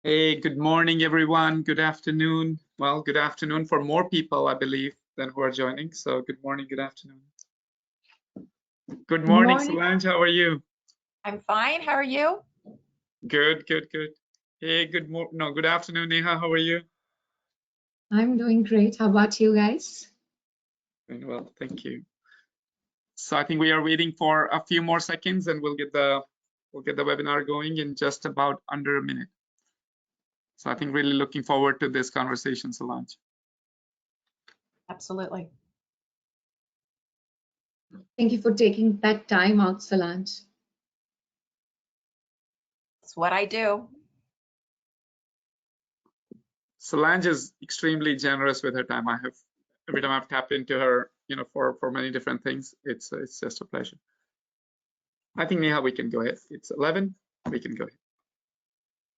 Hey, good morning, everyone. Good afternoon. Well, good afternoon for more people, I believe, than who are joining. So good morning, good afternoon. Good morning, Solange. How are you? I'm fine. How are you? Good. Hey, good afternoon, Neha. How are you? I'm doing great. How about you guys? Doing well, thank you. So I think we are waiting for a few more seconds, and we'll get the webinar going in just about under a minute. So I think really looking forward to this conversation, Solange. Absolutely. Thank you for taking that time out, Solange. It's what I do. Solange is extremely generous with her time. Every time I've tapped into her, for many different things, it's just a pleasure. I think Neha, we can go ahead. It's 11. We can go ahead.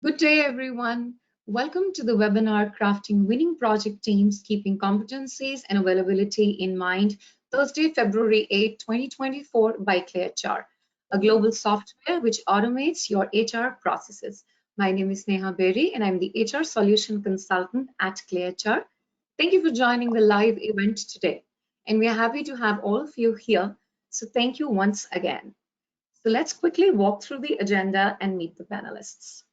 Good day, everyone. Welcome to the webinar, Crafting Winning Project Teams, Keeping Competencies and Availability in Mind, Thursday, February 8, 2024 by ClearHR, a global software which automates your HR processes. My name is Neha Berry, and I'm the HR Solution Consultant at ClearHR. Thank you for joining the live event today. And we are happy to have all of you here. So thank you once again. So let's quickly walk through the agenda and meet the panelists.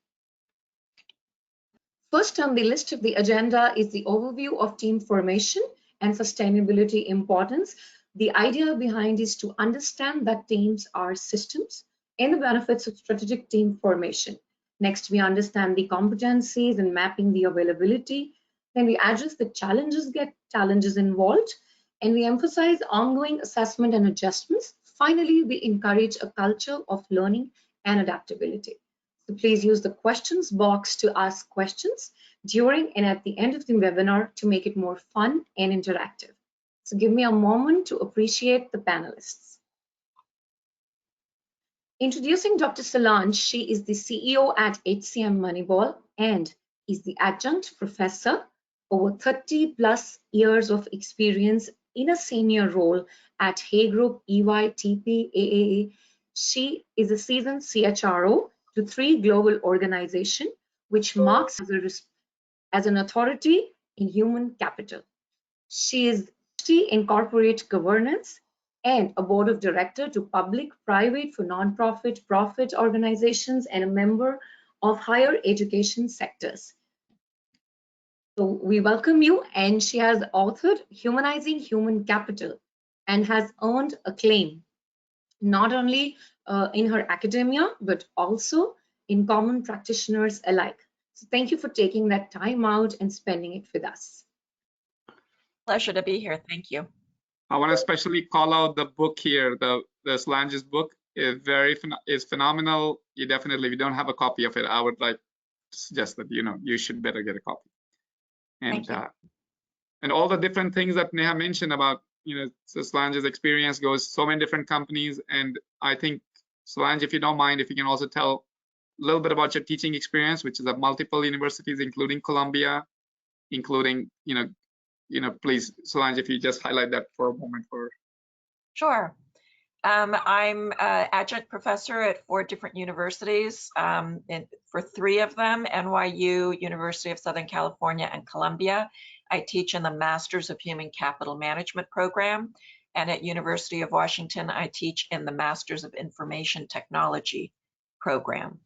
First on the list of the agenda is the overview of team formation and sustainability importance. The idea behind is to understand that teams are systems and the benefits of strategic team formation. Next, we understand the competencies and mapping the availability. Then we address the challenges involved, and we emphasize ongoing assessment and adjustments. Finally, we encourage a culture of learning and adaptability. So please use the questions box to ask questions during and at the end of the webinar to make it more fun and interactive. So give me a moment to appreciate the panelists. Introducing Dr. Solange, she is the CEO at HCM Moneyball and is the adjunct professor, over 30 plus years of experience in a senior role at Hay Group, EY, TP, AAA. She is a seasoned CHRO to 3 global organizations, which marks as an authority in human capital. She is in corporate governance and a board of director to public, private, for non-profit, profit organizations, and a member of higher education sectors. So we welcome you, and she has authored Humanizing Human Capital and has earned acclaim, not only in her academia, but also in common practitioners alike. So thank you for taking that time out and spending it with us. Pleasure to be here. Thank you. I want to especially call out the book here. The Solange's book is phenomenal. You definitely, if you don't have a copy of it, I would like to suggest that you should better get a copy. And and all the different things that Neha mentioned about Solange's experience goes so many different companies. And I think, Solange, if you don't mind, if you can also tell a little bit about your teaching experience, which is at multiple universities, including Columbia, including please, Solange, if you just highlight that for a moment. Sure. I'm an adjunct professor at 4 different universities, for 3 of them, NYU, University of Southern California, and Columbia. I teach in the Masters of Human Capital Management program, and at University of Washington, I teach in the Masters of Information Technology program.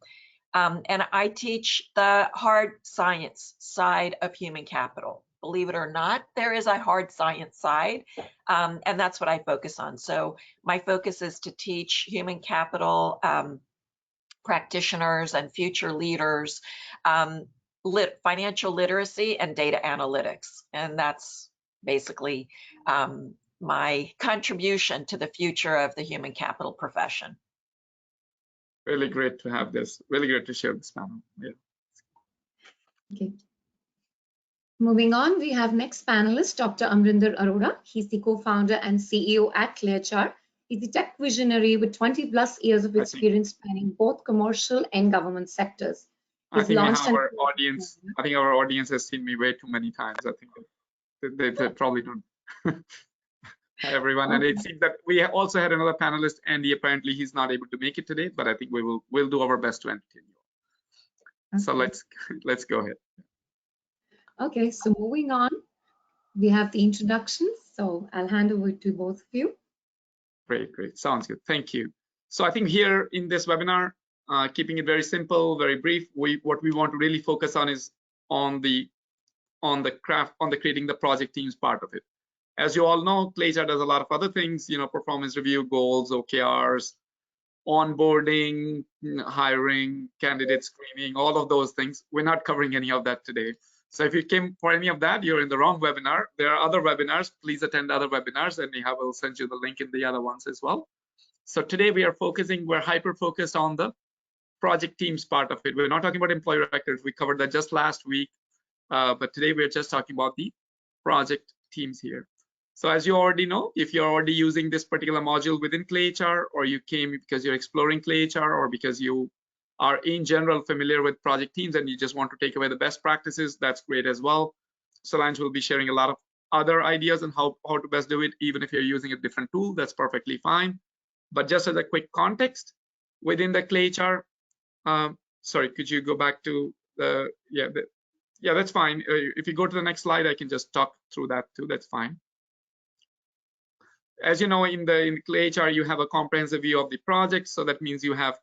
And I teach the hard science side of human capital. Believe it or not, there is a hard science side, and that's what I focus on. So my focus is to teach human capital practitioners and future leaders financial literacy and data analytics. And that's basically my contribution to the future of the human capital profession. Really great to have this. Really great to share this panel. Yeah. Okay. Moving on, we have next panelist, Dr. Amrinder Arora. He's the co-founder and CEO at ClearHR. He's the tech visionary with 20 plus years of experience spanning both commercial and government sectors. I think our audience has seen me way too many times. I think they probably don't. Hi, everyone. And it seems that we also had another panelist, Andy. Apparently, he's not able to make it today, but I think we'll do our best to entertain you. So Okay. let's go ahead. Okay, so moving on, we have the introductions. So I'll hand over to both of you. Great. Sounds good. Thank you. So I think here in this webinar, keeping it very simple, very brief, what we want to really focus on is on the creating the project teams part of it. As you all know, Clayjar does a lot of other things, performance review, goals, OKRs, onboarding, hiring, candidate screening, all of those things. We're not covering any of that today. So if you came for any of that, you're in the wrong webinar. There are other webinars. Please attend other webinars, and Neha will send you the link in the other ones as well. So today we're hyper-focused on the project teams part of it. We're not talking about employee records. We covered that just last week. But today we're just talking about the project teams here. So as you already know, if you're already using this particular module within ClayHR, or you came because you're exploring ClayHR, or because you are in general familiar with project teams and you just want to take away the best practices, that's great as well. Solange will be sharing a lot of other ideas on how to best do it. Even if you're using a different tool, that's perfectly fine. But just as a quick context, within the ClayHR, sorry, could you go back to the, yeah, that's fine. If you go to the next slide, I can just talk through that too. That's fine. As you know, in ClayHR, you have a comprehensive view of the project. So that means you have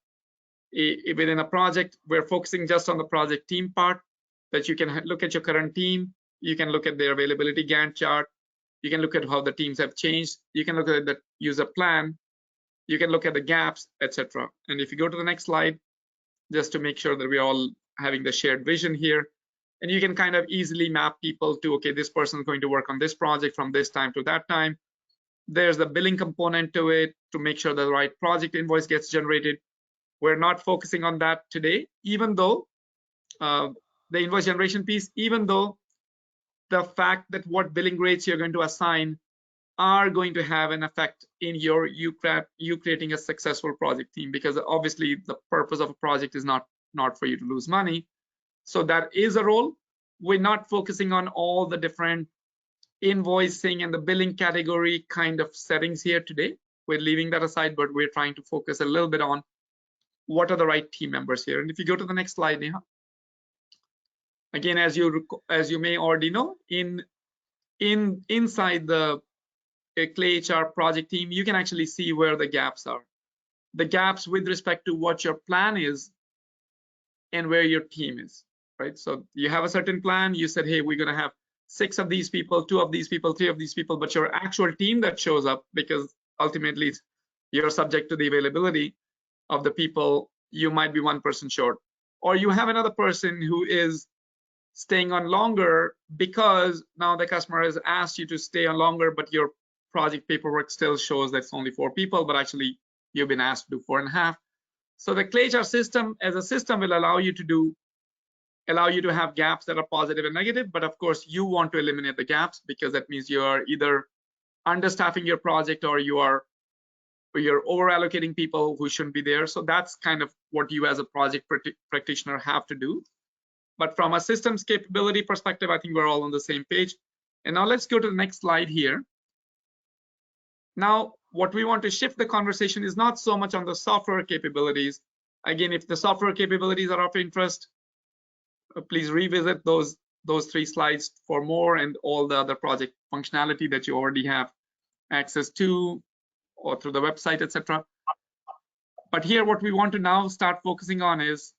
within a project, we're focusing just on the project team part, that you can look at your current team. You can look at their availability Gantt chart. You can look at how the teams have changed. You can look at the user plan. You can look at the gaps, etc. And if you go to the next slide, just to make sure that we're all having the shared vision here, and you can kind of easily map people to, okay, this person is going to work on this project from this time to that time. There's the billing component to it to make sure the right project invoice gets generated. We're not focusing on that today, even though the invoice generation piece, even though the fact that what billing rates you're going to assign are going to have an effect in you creating a successful project team, because obviously the purpose of a project is not for you to lose money. So that is a role. We're not focusing on all the different invoicing and the billing category kind of settings here today. We're leaving that aside, but we're trying to focus a little bit on what are the right team members here. And if you go to the next slide, Neha. Again, as you may already know, inside the ClayHR project team, you can actually see where the gaps are. The gaps with respect to what your plan is and where your team is, right? So you have a certain plan. You said, hey, we're going to have 6 of these people, 2 of these people, 3 of these people, but your actual team that shows up, because ultimately you're subject to the availability of the people, you might be 1 person short. Or you have another person who is staying on longer because now the customer has asked you to stay on longer, but your project paperwork still shows that's only 4 people, but actually you've been asked to do 4.5. So the ClayHR system as a system will allow you to have gaps that are positive and negative, but of course you want to eliminate the gaps, because that means you are either understaffing your project or you're over allocating people who shouldn't be there. So that's kind of what you as a project practitioner have to do. But from a systems capability perspective, I think we're all on the same page. And now let's go to the next slide here. Now, what we want to shift the conversation is not so much on the software capabilities. Again, if the software capabilities are of interest, please revisit those 3 slides for more, and all the other project functionality that you already have access to, or through the website, etc. But here, what we want to now start focusing on is,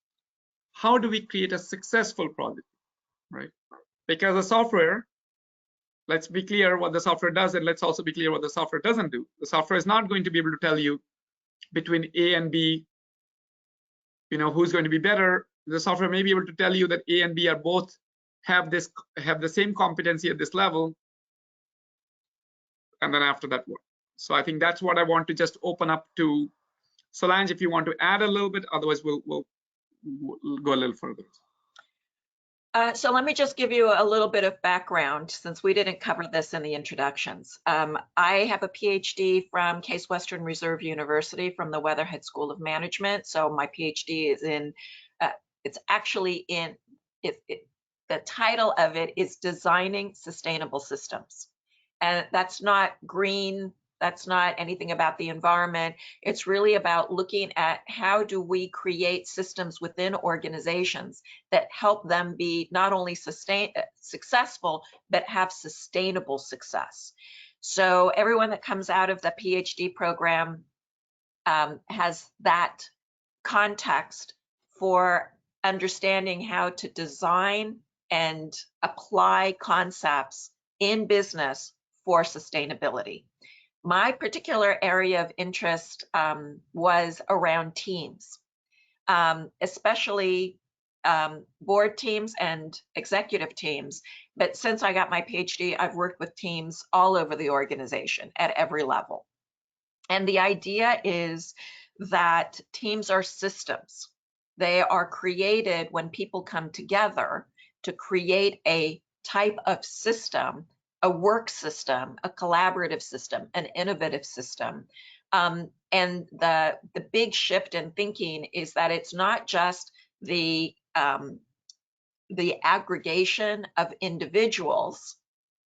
how do we create a successful project, right? Because the software, let's be clear what the software does, and let's also be clear what the software doesn't do. The software is not going to be able to tell you between A and B, who's going to be better. The software may be able to tell you that A and B are both have the same competency at this level, and then after that, what? So I think that's what I want to just open up to. Solange, if you want to add a little bit, otherwise we'll go a little further. So let me just give you a little bit of background, since we didn't cover this in the introductions. I have a PhD from Case Western Reserve University from the Weatherhead School of Management. So my PhD is in, it's actually in, the title of it is Designing Sustainable Systems. And that's not green That's not anything about the environment. It's really about looking at how do we create systems within organizations that help them be not only successful, but have sustainable success. So everyone that comes out of the PhD program has that context for understanding how to design and apply concepts in business for sustainability. My particular area of interest was around teams, especially board teams and executive teams. But since I got my PhD, I've worked with teams all over the organization at every level. And the idea is that teams are systems. They are created when people come together to create a type of system, a work system, a collaborative system, an innovative system. And the big shift in thinking is that it's not just the aggregation of individuals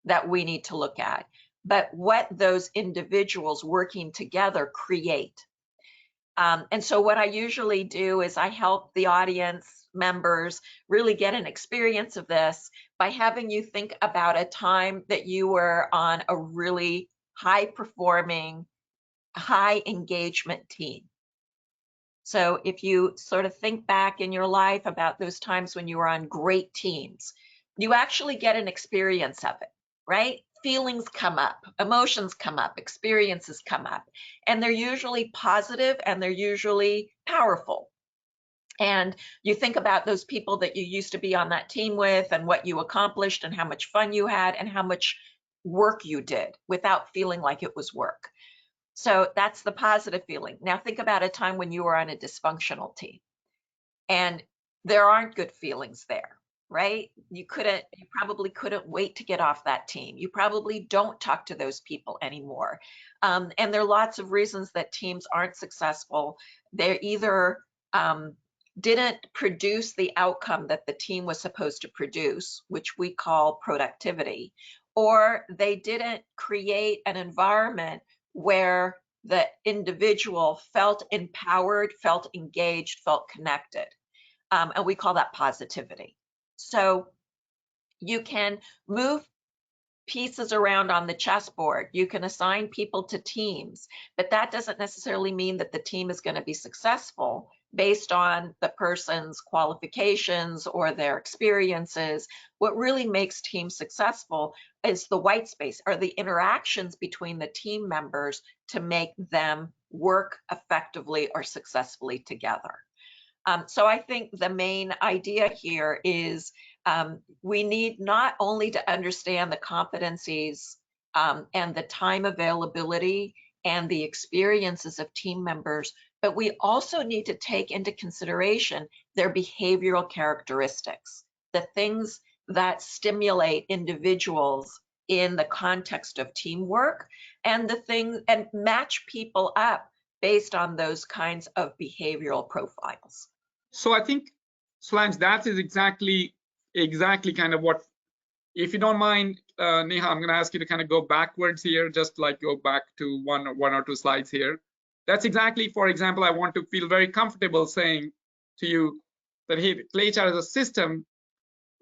that we need to look at, but what those individuals working together create. And so what I usually do is I help the audience members really get an experience of this by having you think about a time that you were on a really high performing, high engagement team. So if you sort of think back in your life about those times when you were on great teams, you actually get an experience of it, right? Feelings come up, emotions come up, experiences come up, and they're usually positive and they're usually powerful. And you think about those people that you used to be on that team with and what you accomplished and how much fun you had and how much work you did without feeling like it was work. So that's the positive feeling. Now think about a time when you were on a dysfunctional team and there aren't good feelings there, right? You probably couldn't wait to get off that team. You probably don't talk to those people anymore. And there are lots of reasons that teams aren't successful. They're either didn't produce the outcome that the team was supposed to produce, which we call productivity, or they didn't create an environment where the individual felt empowered, felt engaged, felt connected. And we call that positivity. So you can move pieces around on the chessboard. You can assign people to teams, but that doesn't necessarily mean that the team is going to be successful based on the person's qualifications or their experiences. What really makes teams successful is the white space, or the interactions between the team members to make them work effectively or successfully together. So I think the main idea here is we need not only to understand the competencies and the time availability and the experiences of team members, but we also need to take into consideration their behavioral characteristics, the things that stimulate individuals in the context of teamwork, and match people up based on those kinds of behavioral profiles. So I think, Solange, that is exactly kind of what, if you don't mind, Neha, I'm going to ask you to kind of go backwards here, just like go back to one or two slides here. That's exactly, for example, I want to feel very comfortable saying to you that, hey, PlayChat as a system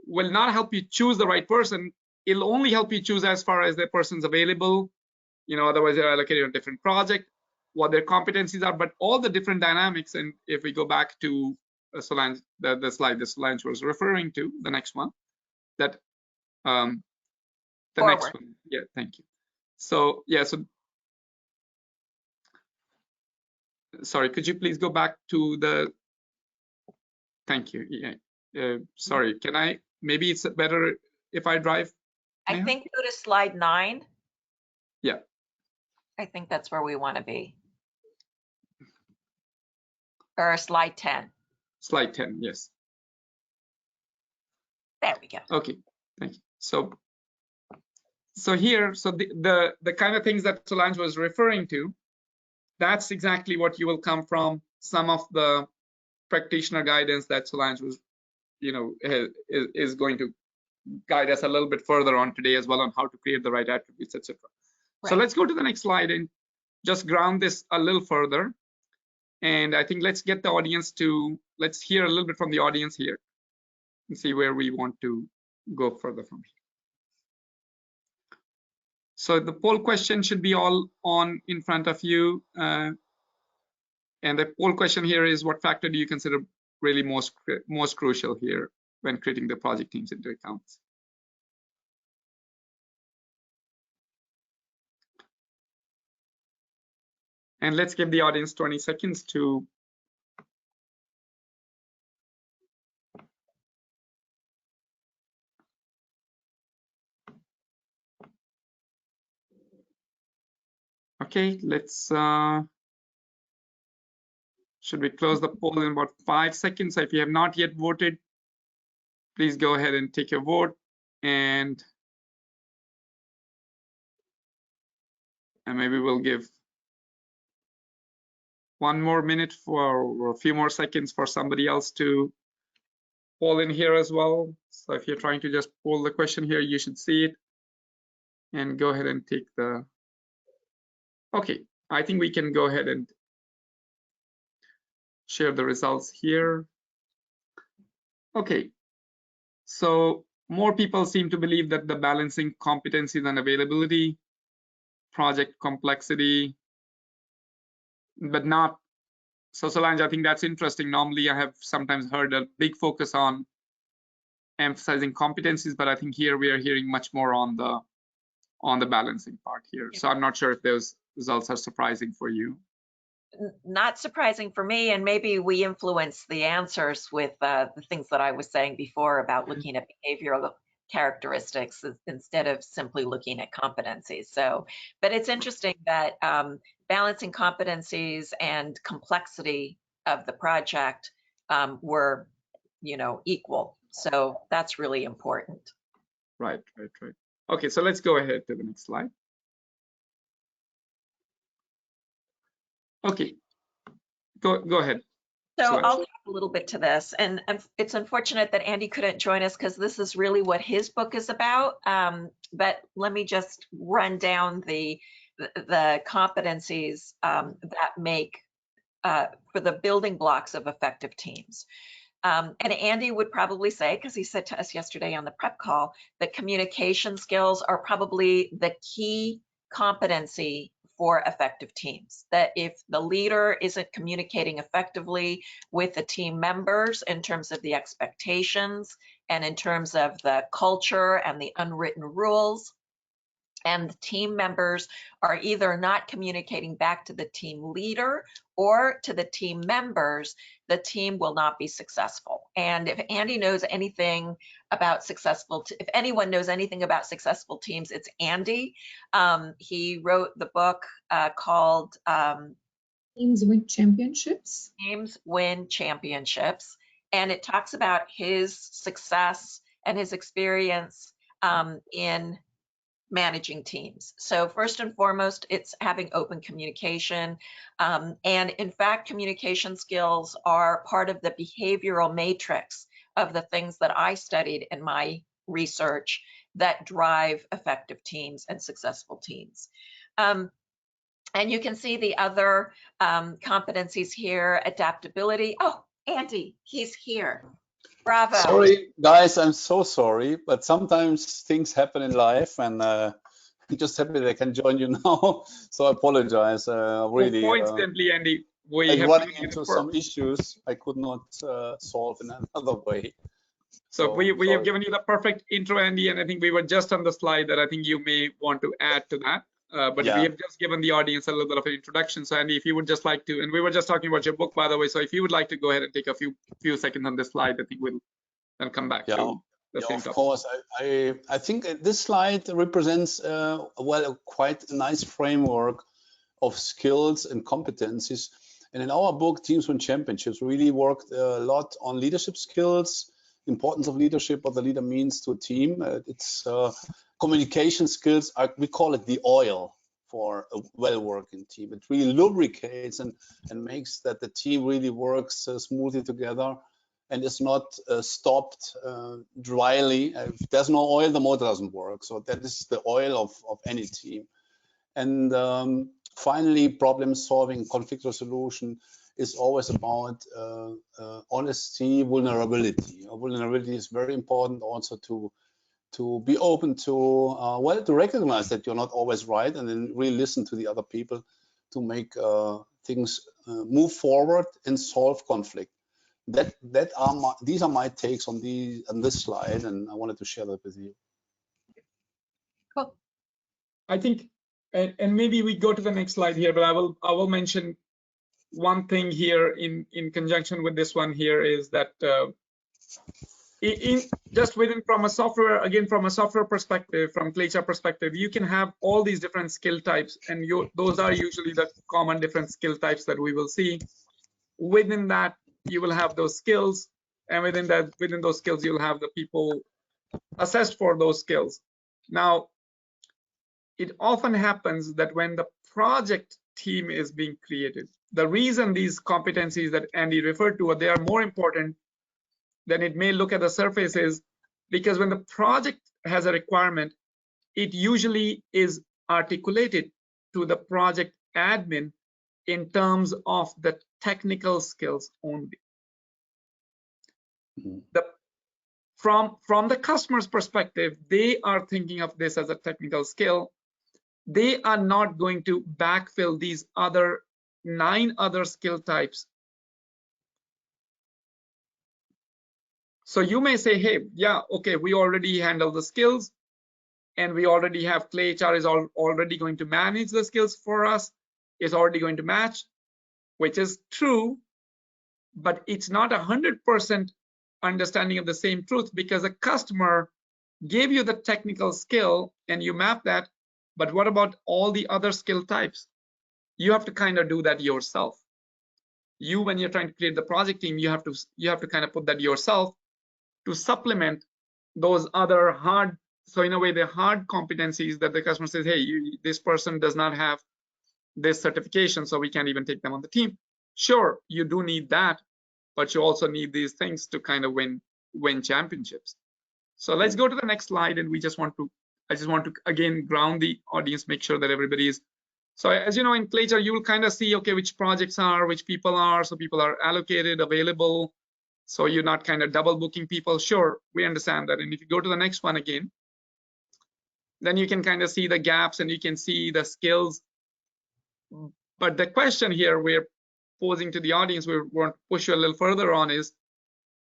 will not help you choose the right person. It'll only help you choose as far as the person's available. Otherwise they're allocated on a different project, what their competencies are, but all the different dynamics. And if we go back to Solange, the slide that Solange was referring to, the next one, that the Forward. next one. Yeah, thank you. So yeah, sorry, could you please go back to the, thank you. Yeah, sorry, can I, maybe it's better if I drive? I think go to slide 9. Yeah. I think that's where we want to be. Or slide 10. Slide 10, yes. There we go. Okay, thank you. So here, so the kind of things that Solange was referring to, that's exactly what you will come from some of the practitioner guidance that Solange was, is going to guide us a little bit further on today as well on how to create the right attributes, etc. Right. So let's go to the next slide. And just ground this a little further. And I think let's get the audience to, let's hear a little bit from the audience here and see where we want to go further from here. So the poll question should be all on in front of you. And the poll question here is, what factor do you consider really most crucial here when creating the project teams into accounts? And let's give the audience 20 seconds to okay, let's should we close the poll in about 5 seconds? So if you have not yet voted, please go ahead and take your vote, and maybe we'll give one more minute or a few more seconds for somebody else to poll in here as well. So if you're trying to just poll the question here, you should see it and go ahead and take the, okay, I think we can go ahead and share the results here. Okay, so more people seem to believe that the balancing competencies and availability, project complexity, but not. So Solange, I think that's interesting. Normally I have sometimes heard a big focus on emphasizing competencies, but I think here we are hearing much more on the balancing part here. So I'm not sure if those results are surprising for you. Not surprising for me, and maybe we influence the answers with the things that I was saying before about looking at behavioral characteristics instead of simply looking at competencies. So, but it's interesting that balancing competencies and complexity of the project were, equal. So that's really important. Right. Okay, so let's go ahead to the next slide. Okay, go ahead. So I'll talk a little bit to this, and it's unfortunate that Andy couldn't join us because this is really what his book is about. But let me just run down the competencies that make for the building blocks of effective teams. And Andy would probably say, because he said to us yesterday on the prep call, that communication skills are probably the key competency for effective teams. That if the leader isn't communicating effectively with the team members in terms of the expectations and in terms of the culture and the unwritten rules, and the team members are either not communicating back to the team leader or to the team members, the team will not be successful. And if Andy knows anything about if anyone knows anything about successful teams, it's Andy. He wrote the book called Teams Win Championships. Teams Win Championships. And it talks about his success and his experience in managing teams. So first and foremost, it's having open communication. And in fact, communication skills are part of the behavioral matrix of the things that I studied in my research that drive effective teams and successful teams. And you can see the other competencies here, adaptability. Oh, Andy, he's here. Bravo. Sorry, guys, I'm so sorry, but sometimes things happen in life, and I'm just happy that I can join you now. So I apologize. Really. Coincidentally, Andy, we have running into some issues I could not solve in another way. So we have given you the perfect intro, Andy, and I think we were just on the slide that I think you may want to add to that. But yeah, we have just given the audience a little bit of an introduction. So Andy, if you would just like to, and we were just talking about your book, by the way, so if you would like to go ahead and take a few seconds on this slide, I think we'll then come back to the same topic. Of course. I think this slide represents, quite a nice framework of skills and competencies. And in our book, Teams Win Championships, we really worked a lot on leadership skills, importance of leadership, what the leader means to a team. It's communication skills, we call it the oil for a well-working team. It really lubricates and makes that the team really works smoothly together and is not stopped dryly. If there's no oil, the motor doesn't work. So that is the oil of any team. And finally, problem solving, conflict resolution is always about honesty, vulnerability. Vulnerability is very important also to be open to, well, to recognize that you're not always right, and then really listen to the other people to make things move forward and solve conflict. These are my takes on this slide, and I wanted to share that with you. Cool. I think, and maybe we go to the next slide here, but I will mention one thing here in conjunction with this one here is that just within from a software perspective, from ClayChart perspective, you can have all these different skill types, and those are usually the common different skill types that we will see. Within that, you will have those skills, and within those skills, you'll have the people assessed for those skills. Now, it often happens that when the project team is being created, the reason these competencies that Andy referred to, they are more important than it may look at the surface is because when the project has a requirement, it usually is articulated to the project admin in terms of the technical skills only. From the customer's perspective, they are thinking of this as a technical skill. They are not going to backfill these 9 other skill types. So you may say, hey, yeah, okay, we already handle the skills, and we already have ClayChart is already going to manage the skills for us, is already going to match, which is true, but it's not 100% understanding of the same truth, because a customer gave you the technical skill and you map that, but what about all the other skill types? You have to kind of do that yourself. When you're trying to create the project team, you have to kind of put that yourself to supplement those other hard, so in a way, the hard competencies that the customer says, hey, this person does not have this certification, so we can't even take them on the team. Sure, you do need that, but you also need these things to kind of win championships. So let's go to the next slide, and I just want to again ground the audience, make sure that everybody is. So as you know, in ClayChart, you will kind of see, okay, which projects are, which people are, so people are allocated, available, so you're not kind of double booking people. Sure, we understand that. And if you go to the next one again, then you can kind of see the gaps and you can see the skills. But the question here we're posing to the audience, we want to push you a little further on, is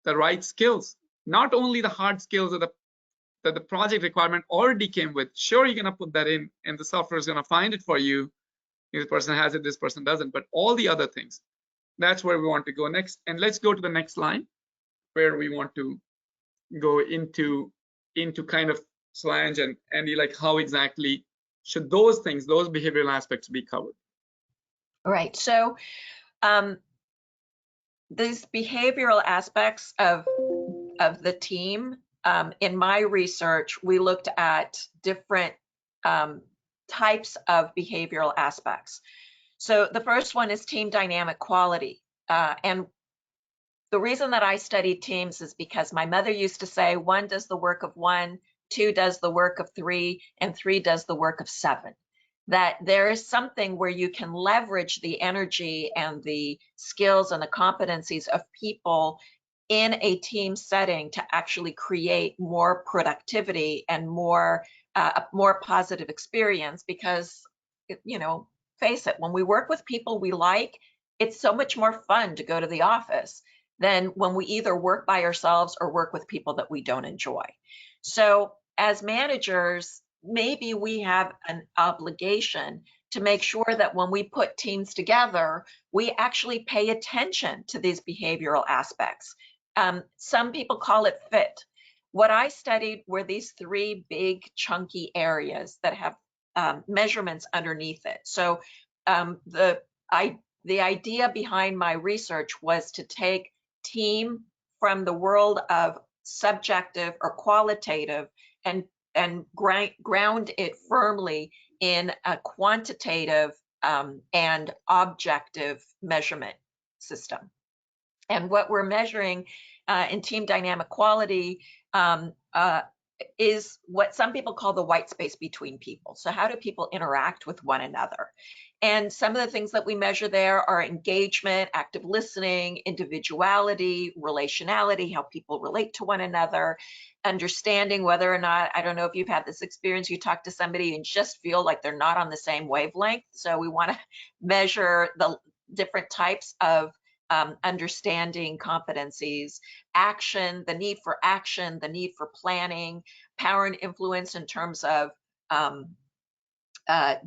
the right skills, not only the hard skills that the project requirement already came with. Sure, you're going to put that in and the software is going to find it for you. This person has it, this person doesn't, but all the other things, that's where we want to go next. And let's go to the next line where we want to go into kind of Solange and Andy, like how exactly should those things, those behavioral aspects be covered? Right. So these behavioral aspects of the team, in my research, we looked at different types of behavioral aspects. So the first one is team dynamic quality. And the reason that I studied teams is because my mother used to say 1 does the work of 1, 2 does the work of 3, and 3 does the work of 7. That there is something where you can leverage the energy and the skills and the competencies of people in a team setting to actually create more productivity and more positive experience. Because, you know, face it, when we work with people we like, it's so much more fun to go to the office than when we either work by ourselves or work with people that we don't enjoy. So as managers, maybe we have an obligation to make sure that when we put teams together, we actually pay attention to these behavioral aspects. Some people call it fit. What I studied were these 3 big chunky areas that have measurements underneath it. So the idea behind my research was to take team from the world of subjective or qualitative and ground it firmly in a quantitative and objective measurement system. And what we're measuring in team dynamic quality is what some people call the white space between people. So how do people interact with one another? And some of the things that we measure there are engagement, active listening, individuality, relationality, how people relate to one another, understanding whether or not, I don't know if you've had this experience, you talk to somebody and just feel like they're not on the same wavelength. So we want to measure the different types of understanding competencies, action, the need for action, the need for planning, power and influence in terms of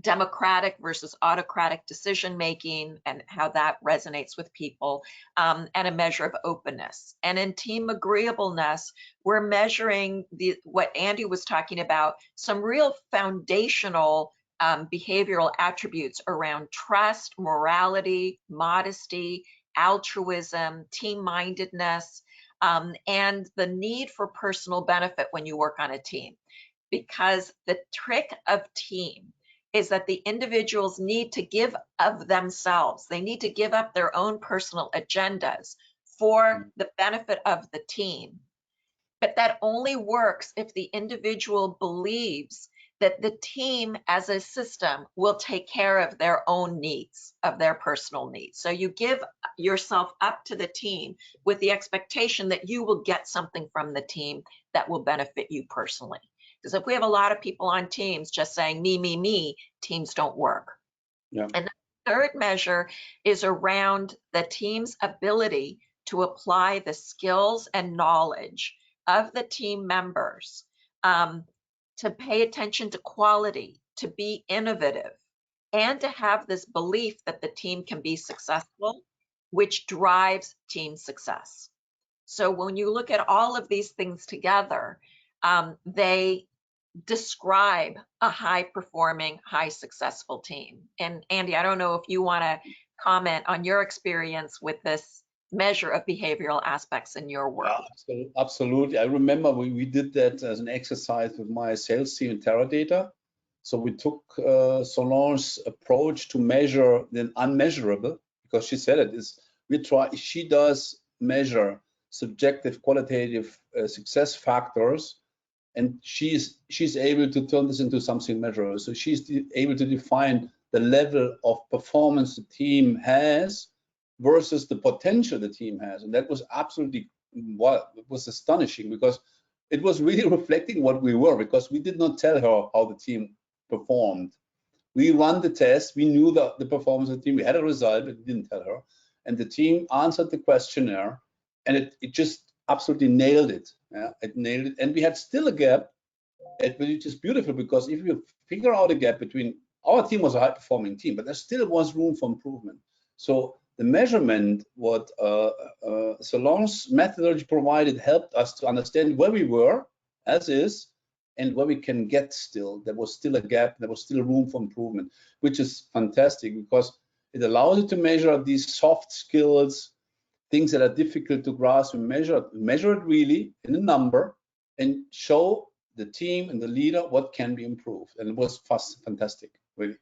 democratic versus autocratic decision making and how that resonates with people, and a measure of openness. And in team agreeableness, we're measuring what Andy was talking about, some real foundational behavioral attributes around trust, morality, modesty, altruism, team-mindedness, and the need for personal benefit when you work on a team. Because the trick of team is that the individuals need to give of themselves. They need to give up their own personal agendas for the benefit of the team. But that only works if the individual believes that the team as a system will take care of their own needs, of their personal needs. So you give yourself up to the team with the expectation that you will get something from the team that will benefit you personally. Because if we have a lot of people on teams just saying me, me, me, teams don't work. Yeah. And the third measure is around the team's ability to apply the skills and knowledge of the team members, to pay attention to quality, to be innovative, and to have this belief that the team can be successful, which drives team success. So when you look at all of these things together, they describe a high-performing, high-successful team. And Andy, I don't know if you want to comment on your experience with this measure of behavioral aspects in your work. Yeah, absolutely. I remember we did that as an exercise with my sales team in Teradata. So we took Solange's approach to measure the unmeasurable, because she said it is, she does measure subjective, qualitative success factors, and she's able to turn this into something measurable. So she's able to define the level of performance the team has versus the potential the team has. And that was absolutely, well, it was astonishing, because it was really reflecting what we were, because we did not tell her how the team performed. We ran the test, we knew the performance of the team, we had a result, but we didn't tell her. And the team answered the questionnaire, and it just absolutely nailed it. Yeah, it nailed it. And we had still a gap, which is beautiful, because if you figure out a gap between, our team was a high-performing team, but there still was room for improvement. So the measurement, what Solange's methodology provided, helped us to understand where we were as is and where we can get still. There was still a gap, there was still room for improvement, which is fantastic, because it allows you to measure these soft skills, things that are difficult to grasp, and measure it really in a number, and show the team and the leader what can be improved. And it was fantastic, really.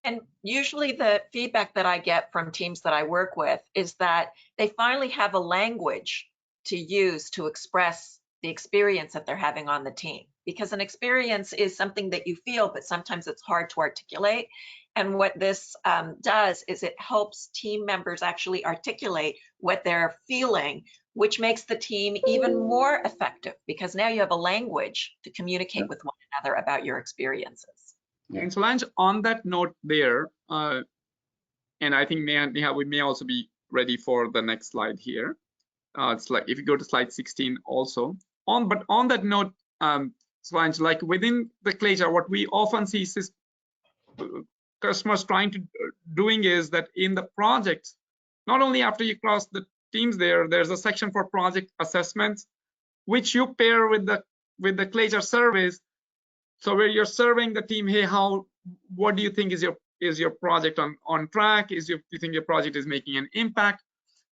And usually the feedback that I get from teams that I work with is that they finally have a language to use to express the experience that they're having on the team. Because an experience is something that you feel, but sometimes it's hard to articulate. And what this does is it helps team members actually articulate what they're feeling, which makes the team even more effective, because now you have a language to communicate with one another about your experiences. And Solange, on that note there, and I think Neha, we may also be ready for the next slide here. It's like, if you go to slide 16 also. But on that note, Solange, like within the Clayjar, what we often see is customers doing is that in the projects, not only after you cross the teams there's a section for project assessments, which you pair with the Clayjar surveys. So where you're surveying the team, hey, what do you think is your project on track? Do you think your project is making an impact?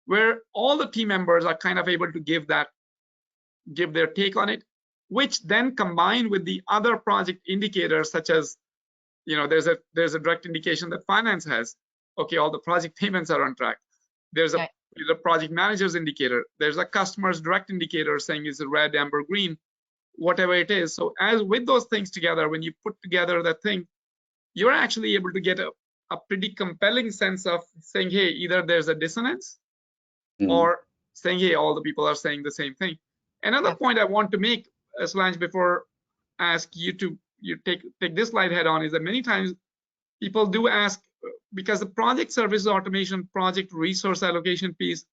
Where all the team members are kind of able to give their take on it, which then combined with the other project indicators, such as, there's a direct indication that finance has, okay, all the project payments are on track. There's a project manager's indicator. There's a customer's direct indicator saying is it red, amber, green, whatever it is. So as with those things together, when you put together that thing, you're actually able to get a pretty compelling sense of saying, hey, either there's a dissonance Mhm. or saying, hey, all the people are saying the same thing. Another point I want to make, Solange, before I ask you to take this slide head on, is that many times people do ask, because the project service automation, project resource allocation piece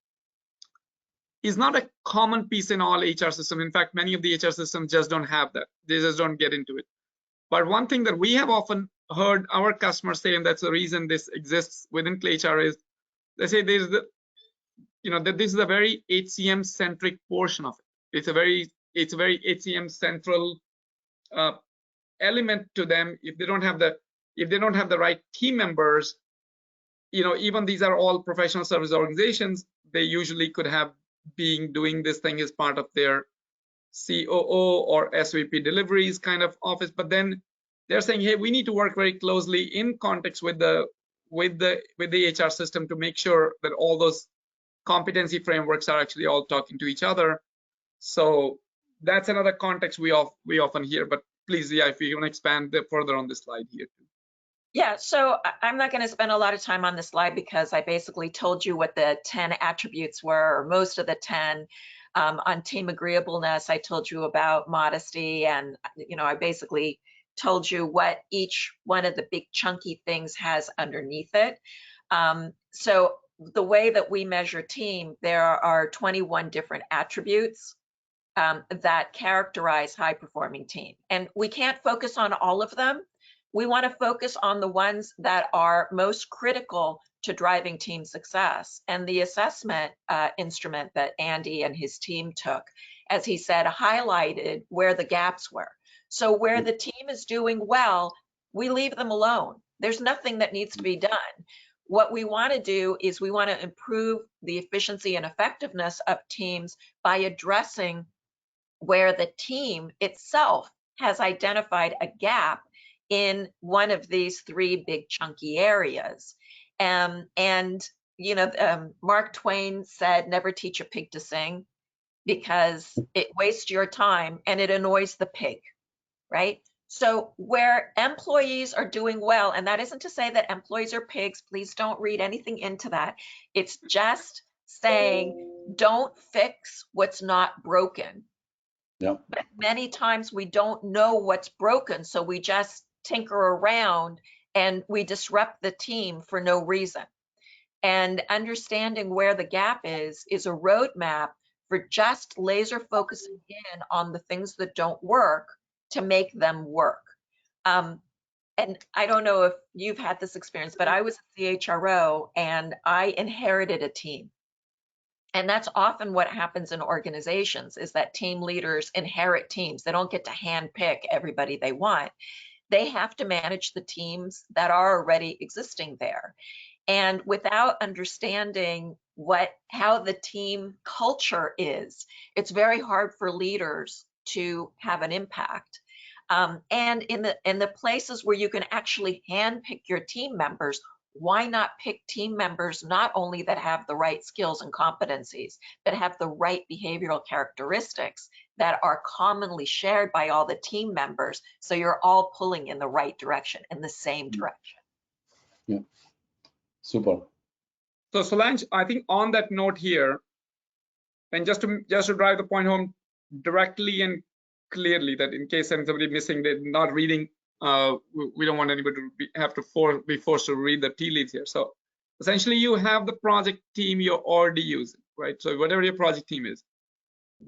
is not a common piece in all HR systems. In fact, many of the HR systems just don't have that. They just don't get into it. But one thing that we have often heard our customers say, and that's the reason this exists within HR, is they say there's the, that this is a very HCM centric portion of it. It's a very HCM central element to them. If they don't have the right team members, even these are all professional service organizations, they usually could have been doing this thing as part of their COO or SVP deliveries kind of office, but then they're saying, hey, we need to work very closely in context with the HR system to make sure that all those competency frameworks are actually all talking to each other. So that's another context we often hear. But please, yeah, if you want to expand further on this slide here. Yeah, so I'm not going to spend a lot of time on this slide because I basically told you what the 10 attributes were, or most of the 10. On team agreeableness, I told you about modesty, and I basically told you what each one of the big chunky things has underneath it. So the way that we measure team, there are 21 different attributes that characterize high-performing team, and we can't focus on all of them. We want to focus on the ones that are most critical to driving team success. And the assessment instrument that Andy and his team took, as he said, highlighted where the gaps were. So where the team is doing well, we leave them alone. There's nothing that needs to be done. What we want to do is we want to improve the efficiency and effectiveness of teams by addressing where the team itself has identified a gap in one of these three big chunky areas. Mark Twain said, never teach a pig to sing, because it wastes your time and it annoys the pig, right? So where employees are doing well, and that isn't to say that employees are pigs, please don't read anything into that. It's just saying, don't fix what's not broken. Yeah. But many times we don't know what's broken, so we just tinker around and we disrupt the team for no reason. And understanding where the gap is a roadmap for just laser focusing in on the things that don't work to make them work. And I don't know if you've had this experience, but I was a CHRO and I inherited a team. And that's often what happens in organizations, is that team leaders inherit teams. They don't get to handpick everybody they want. They have to manage the teams that are already existing there. And without understanding how the team culture is, it's very hard for leaders to have an impact. And in the places where you can actually handpick your team members, why not pick team members not only that have the right skills and competencies, but have the right behavioral characteristics that are commonly shared by all the team members, so you're all pulling in the right direction, in the same direction. Yeah, super. So Solange, I think on that note here, and just to drive the point home directly and clearly, that in case somebody missing, they're not reading, we don't want anybody to be forced to read the tea leaves here. So essentially, you have the project team you're already using, right? So whatever your project team is,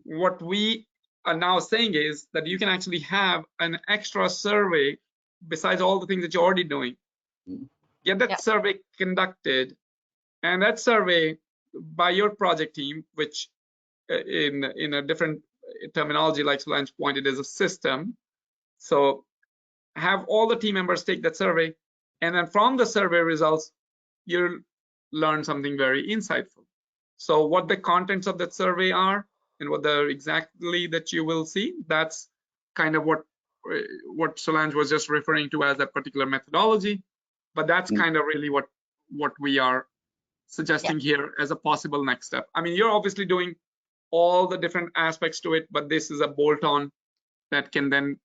what we are now saying is that you can actually have an extra survey besides all the things that you're already doing. Get that survey conducted, and that survey by your project team, which in a different terminology, like Solange pointed, is a system. So have all the team members take that survey, and then from the survey results, you'll learn something very insightful. So what the contents of that survey are and what exactly that you will see, that's kind of what Solange was just referring to as a particular methodology. But that's kind of really what we are suggesting here as a possible next step. I mean, you're obviously doing all the different aspects to it, but this is a bolt-on that can then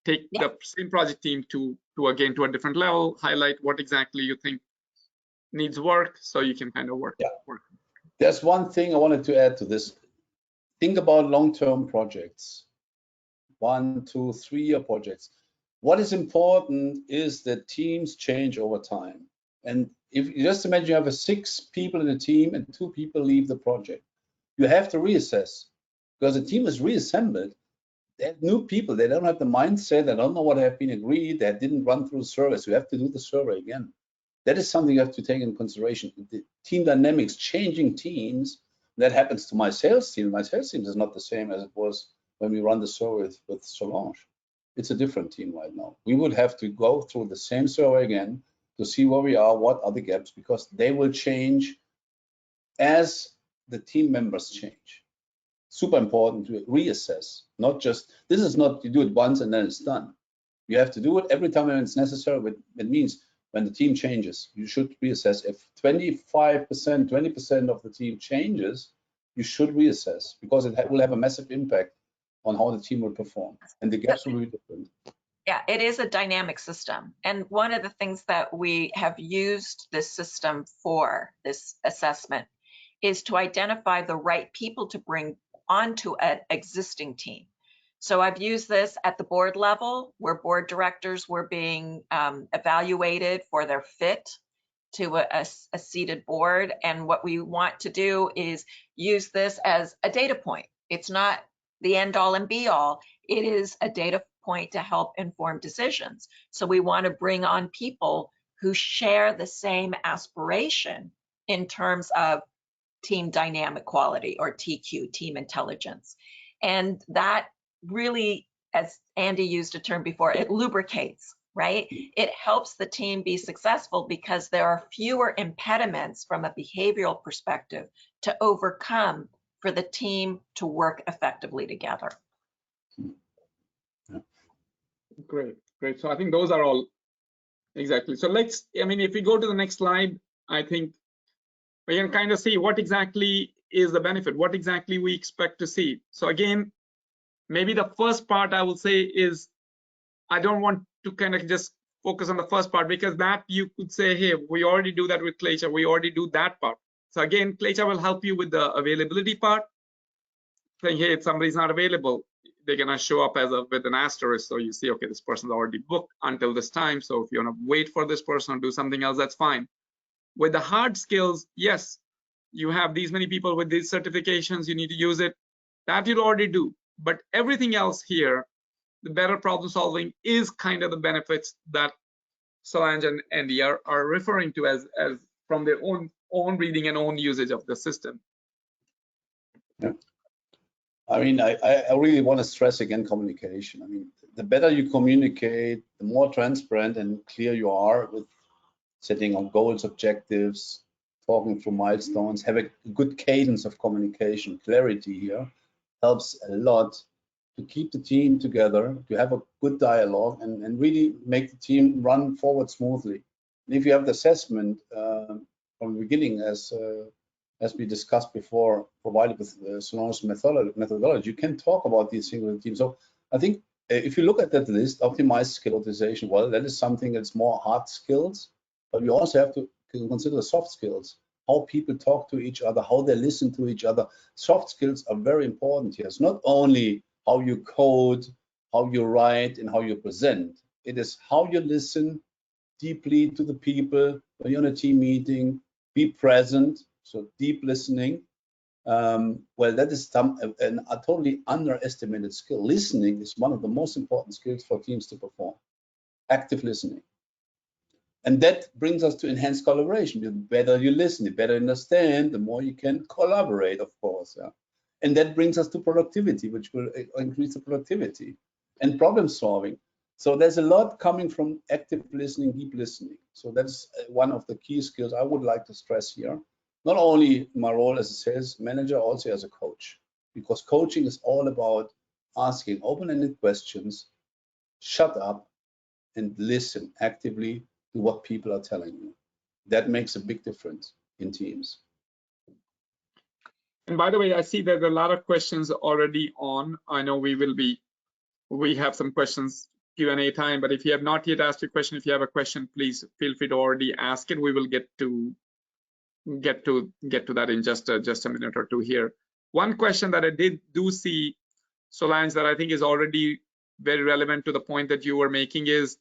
take the same project team to again to a different level, highlight what exactly you think needs work, so you can kind of work. There's one thing I wanted to add to this. Think about long-term projects, 1, 2, 3-year projects. What is important is that teams change over time. And if you just imagine you have 6 people in a team and 2 people leave the project, you have to reassess because the team is reassembled. They have new people, they don't have the mindset, they don't know what have been agreed, they didn't run through the survey, so you have to do the survey again. That is something you have to take into consideration. The team dynamics, changing teams, that happens to my sales team. My sales team is not the same as it was when we run the survey with Solange. It's a different team right now. We would have to go through the same survey again to see where we are, what are the gaps, because they will change as the team members change. Super important to reassess, not just, this is not you do it once and then it's done. You have to do it every time when it's necessary. But it means when the team changes, you should reassess. If 25%, 20% of the team changes, you should reassess because it will have a massive impact on how the team will perform and the gaps will be different. Yeah, it is a dynamic system. And one of the things that we have used this system for, this assessment, is to identify the right people to bring onto an existing team. So I've used this at the board level where board directors were being evaluated for their fit to a seated board. And what we want to do is use this as a data point. It's not the end all and be all. It is a data point to help inform decisions. So we want to bring on people who share the same aspiration in terms of team dynamic quality, or TQ, team intelligence. And that really, as Andy used a term before, it lubricates, right? It helps the team be successful because there are fewer impediments from a behavioral perspective to overcome for the team to work effectively together. Great, great. So I think those are all exactly. So let's, I mean, if we go to the next slide, I think we can kind of see what exactly is the benefit, what exactly we expect to see. So again, maybe the first part I will say is, I don't want to kind of just focus on the first part, because that you could say, hey, we already do that with Claycha, we already do that part. So again, Claycha will help you with the availability part, saying, hey, if somebody's not available, they're gonna show up as with an asterisk. So you see, okay, this person's already booked until this time. So if you wanna wait for this person or do something else, that's fine. With the hard skills, yes, you have these many people with these certifications, you need to use it. That you'll already do. But everything else here, the better problem solving is kind of the benefits that Solange and Andy are referring to as from their own reading and own usage of the system. Yeah. I mean, I really want to stress again communication. I mean, the better you communicate, the more transparent and clear you are with setting on goals, objectives, talking through milestones, have a good cadence of communication. Clarity here helps a lot to keep the team together, to have a good dialogue, and really make the team run forward smoothly. And if you have the assessment from the beginning, as we discussed before, provided with Solange's methodology, you can talk about these things with the team. So I think if you look at that list, optimized skill utilization, well, that is something that's more hard skills, but we also have to consider soft skills, how people talk to each other, how they listen to each other. Soft skills are very important here. It's not only how you code, how you write, and how you present. It is how you listen deeply to the people when you're in a team meeting, be present, so deep listening. Well, that is a totally underestimated skill. Listening is one of the most important skills for teams to perform. Active listening. And that brings us to enhanced collaboration. The better you listen, the better you understand, the more you can collaborate, of course. Yeah. And that brings us to productivity, which will increase the productivity and problem solving. So there's a lot coming from active listening, deep listening. So that's one of the key skills I would like to stress here. Not only my role as a sales manager, also as a coach, because coaching is all about asking open-ended questions, shut up, and listen actively to what people are telling you. That makes a big difference in teams. And by the way, I see that there are a lot of questions already on. I know we have some questions Q&A time, but if you have not yet asked your question, if you have a question, please feel free to already ask it. We will get to that in just a minute or two here. One question that I do see, Solange, that I think is already very relevant to the point that you were making is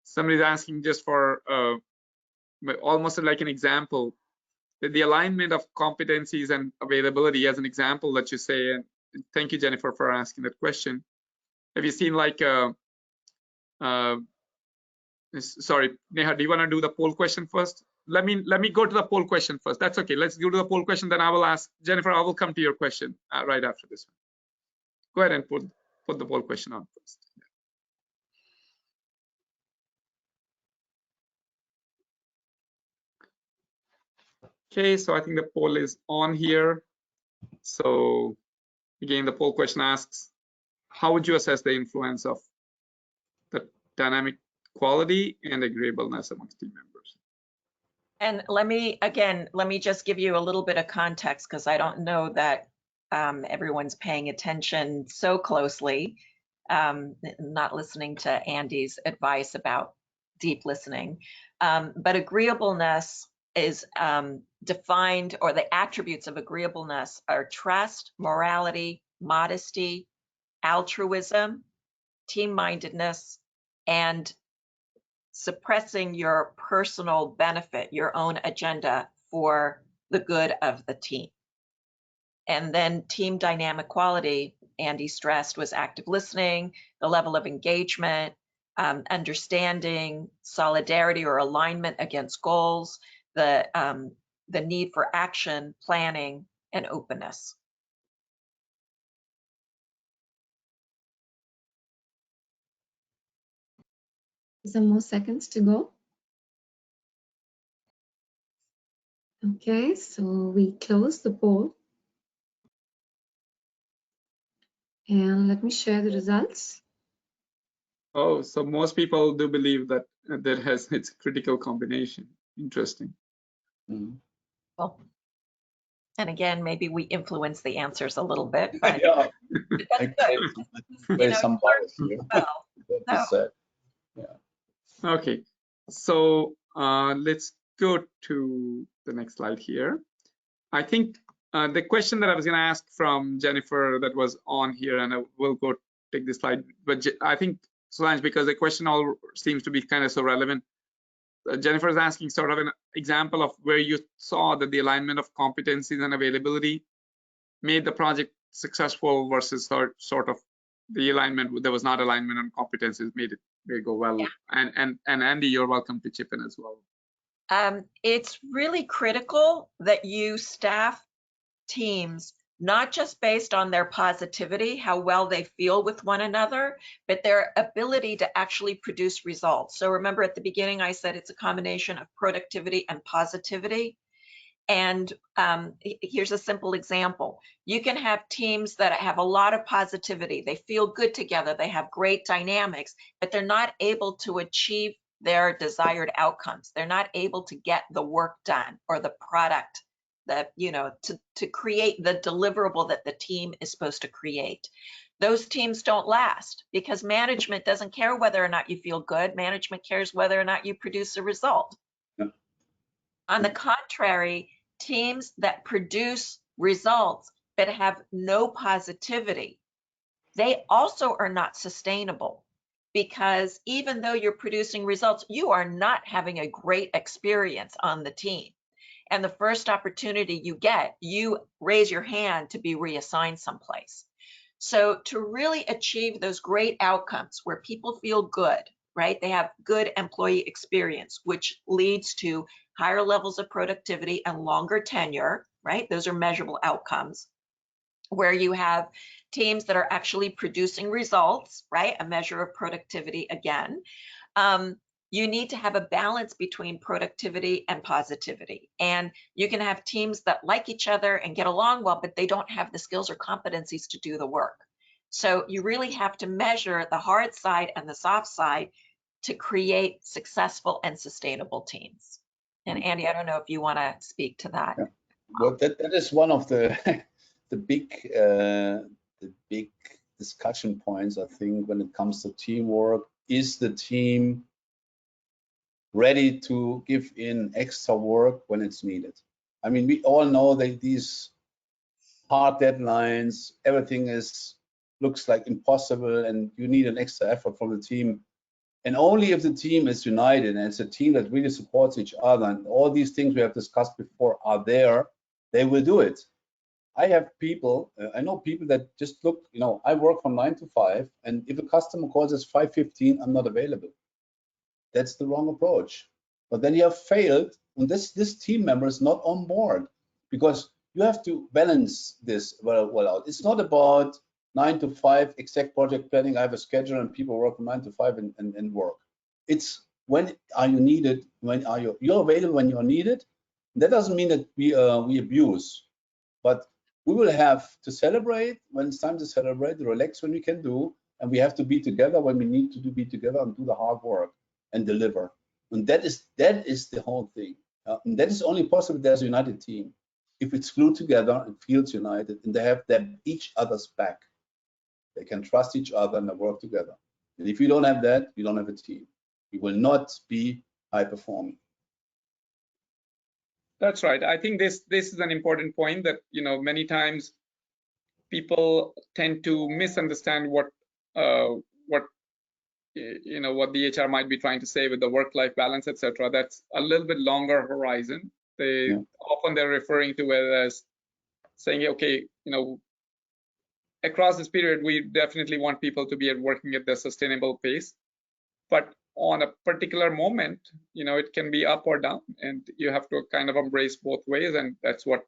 somebody's asking just for almost like an example, the alignment of competencies and availability as an example that you say. And thank you, Jennifer, for asking that question. Have you seen like sorry, Neha, do you want to do the poll question first? Let me go to the poll question first. That's okay. Let's go to the poll question. Then I will ask Jennifer. I will come to your question right after this one. Go ahead and put the poll question on first. Okay, so I think the poll is on here. So again, the poll question asks, how would you assess the influence of the dynamic quality and agreeableness amongst team members? And let me just give you a little bit of context, because I don't know that everyone's paying attention so closely, not listening to Andy's advice about deep listening. But agreeableness is defined, or the attributes of agreeableness are trust, morality, modesty, altruism, team-mindedness, and suppressing your personal benefit, your own agenda for the good of the team. And then team dynamic quality, Andy stressed, was active listening, the level of engagement, understanding, solidarity or alignment against goals, the need for action, planning, and openness. Some more seconds to go. Okay, so we close the poll. And let me share the results. Oh, so most people do believe that it's a critical combination. Interesting. Mm-hmm. Well, and again, maybe we influence the answers a little bit, but Yeah, that's good. some bias here. Well, so. Yeah. Okay, so let's go to the next slide here. I think the question that I was going to ask from Jennifer that was on here, and I will go take this slide, but I think, Solange, because the question all seems to be kind of so relevant, Jennifer is asking sort of an example of where you saw that the alignment of competencies and availability made the project successful versus sort of the alignment, there was not alignment on competencies, made it go well. Yeah. And Andy, you're welcome to chip in as well. It's really critical that you staff teams not just based on their positivity, how well they feel with one another, but their ability to actually produce results. So remember at the beginning, I said it's a combination of productivity and positivity. And here's a simple example. You can have teams that have a lot of positivity. They feel good together. They have great dynamics, but they're not able to achieve their desired outcomes. They're not able to get the work done or the product that, to create the deliverable that the team is supposed to create. Those teams don't last because management doesn't care whether or not you feel good. Management cares whether or not you produce a result. Yeah. On the contrary, teams that produce results but have no positivity, they also are not sustainable, because even though you're producing results, you are not having a great experience on the team. And the first opportunity you get, you raise your hand to be reassigned someplace. So to really achieve those great outcomes where people feel good, right? They have good employee experience, which leads to higher levels of productivity and longer tenure, right? Those are measurable outcomes. Where you have teams that are actually producing results, right? A measure of productivity again. You need to have a balance between productivity and positivity. And you can have teams that like each other and get along well, but they don't have the skills or competencies to do the work. So you really have to measure the hard side and the soft side to create successful and sustainable teams. And Andy, I don't know if you want to speak to that. Yeah. Well, that is one of the the big discussion points, I think, when it comes to teamwork. is the team ready to give in extra work when it's needed? I mean, we all know that these hard deadlines, everything looks like impossible, and you need an extra effort from the team. And only if the team is united and it's a team that really supports each other, and all these things we have discussed before are there, they will do it. I have people, I know people that just look, you know, I work from 9 to 5, and if a customer calls us 5:15, I'm not available. That's the wrong approach. But then you have failed, and this team member is not on board, because you have to balance this well out. It's not about 9 to 5 exact project planning. I have a schedule and people work from 9 to 5 and work. It's when are you needed? When are you're available when you're needed? That doesn't mean that we abuse, but we will have to celebrate when it's time to celebrate, relax when we can do, and we have to be together when we need to be together and do the hard work and deliver. And that is the whole thing. And that is only possible if there's a united team. If it's glued together and feels united, and they have each other's back, they can trust each other and they work together. And if you don't have that, you don't have a team. You will not be high performing. That's right. I think this is an important point that, you know, many times people tend to misunderstand what you know, what the HR might be trying to say with the work-life balance, etc. That's a little bit longer horizon. Often they're referring to it as saying, okay, you know, across this period, we definitely want people to be working at the sustainable pace, but on a particular moment, you know, it can be up or down, and you have to kind of embrace both ways, and that's what